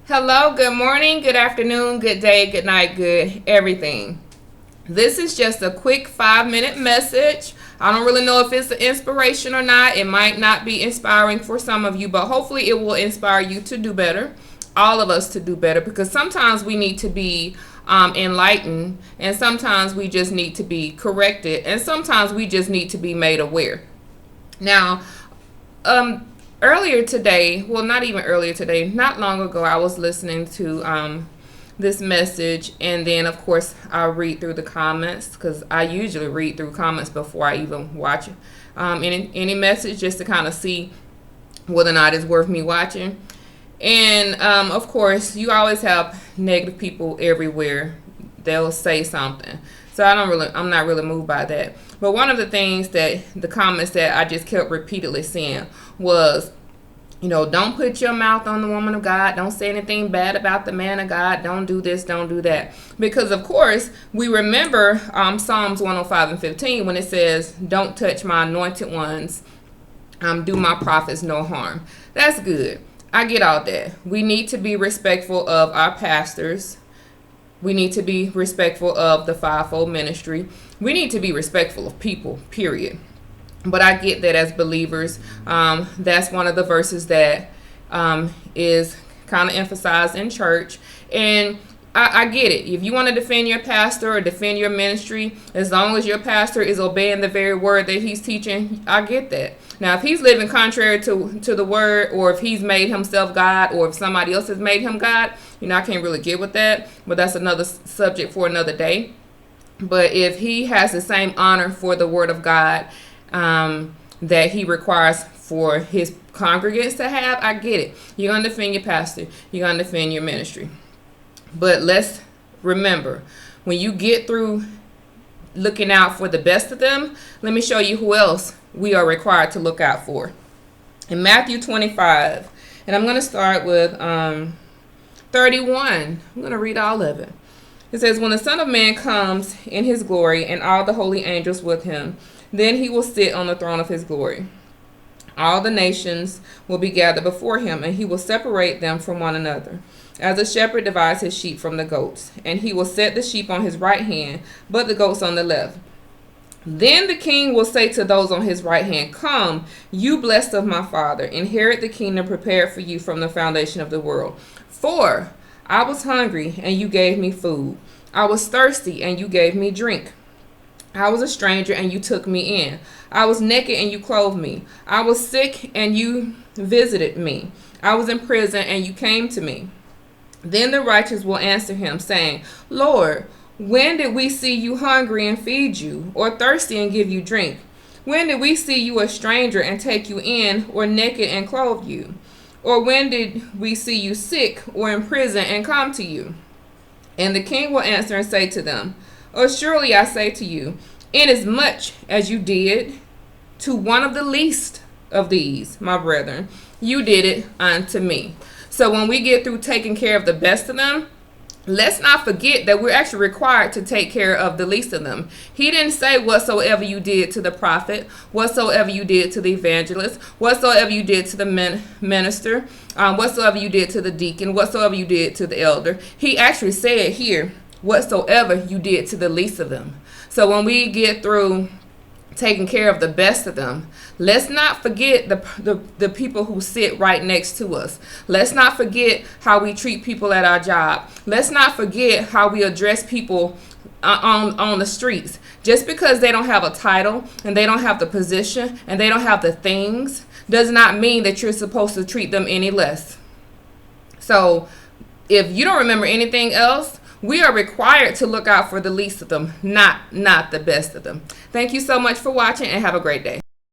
Hello, good morning, good afternoon, good day, good night, good everything. This is just a quick 5-minute message. I don't really know if it's an inspiration or not. It might not be inspiring for some of you, but hopefully it will inspire you to do better, all of us to do better, because sometimes we need to be enlightened, and sometimes we just need to be corrected, and sometimes we just need to be made aware. Now, earlier today, well, not even earlier today, not long ago, I was listening to this message, and then of course I read through the comments, because I usually read through comments before I even watch any message, just to kind of see whether or not it's worth me watching. And of course, you always have negative people everywhere. They'll say something. So I'm not really moved by that. But one of the things that the comments that I just kept repeatedly seeing was, don't put your mouth on the woman of God. Don't say anything bad about the man of God. Don't do this, don't do that. Because, of course, we remember Psalms 105:15 when it says, don't touch my anointed ones, do my prophets no harm. That's good. I get all that. We need to be respectful of our pastors. We need to be respectful of the fivefold ministry. We need to be respectful of people, period. But I get that as believers, that's one of the verses that is kind of emphasized in church. And I get it. If you want to defend your pastor or defend your ministry, as long as your pastor is obeying the very word that he's teaching, I get that. Now, if he's living contrary to the word, or if he's made himself God, or if somebody else has made him God, I can't really get with that. But that's another subject for another day. But if he has the same honor for the word of God that he requires for his congregants to have, I get it. You're going to defend your pastor. You're going to defend your ministry. But let's remember, when you get through looking out for the best of them, let me show you who else we are required to look out for. In Matthew 25, and I'm going to start with 31. I'm going to read all of it. It says, when the Son of Man comes in his glory and all the holy angels with him, then he will sit on the throne of his glory. All the nations will be gathered before him, and he will separate them from one another, as a shepherd divides his sheep from the goats. And he will set the sheep on his right hand, but the goats on the left. Then the king will say to those on his right hand, come, you blessed of my Father, inherit the kingdom prepared for you from the foundation of the world. For I was hungry, and you gave me food. I was thirsty, and you gave me drink. I was a stranger, and you took me in. I was naked, and you clothed me. I was sick, and you visited me. I was in prison, and you came to me. Then the righteous will answer him, saying, Lord, when did we see you hungry and feed you, or thirsty and give you drink? When did we see you a stranger and take you in, or naked and clothe you? Or when did we see you sick or in prison and come to you? And the king will answer and say to them, surely I say to you, inasmuch as you did to one of the least of these, my brethren, you did it unto me. So when we get through taking care of the best of them, let's not forget that we're actually required to take care of the least of them. He didn't say whatsoever you did to the prophet, whatsoever you did to the evangelist, whatsoever you did to the minister, whatsoever you did to the deacon, whatsoever you did to the elder. He actually said here, whatsoever you did to the least of them. So when we get through taking care of the best of them, let's not forget the people who sit right next to us. Let's not forget how we treat people at our job. Let's not forget how we address people on the streets. Just because they don't have a title and they don't have the position and they don't have the things does not mean that you're supposed to treat them any less. So if you don't remember anything else, we are required to look out for the least of them, not the best of them. Thank you so much for watching, and have a great day.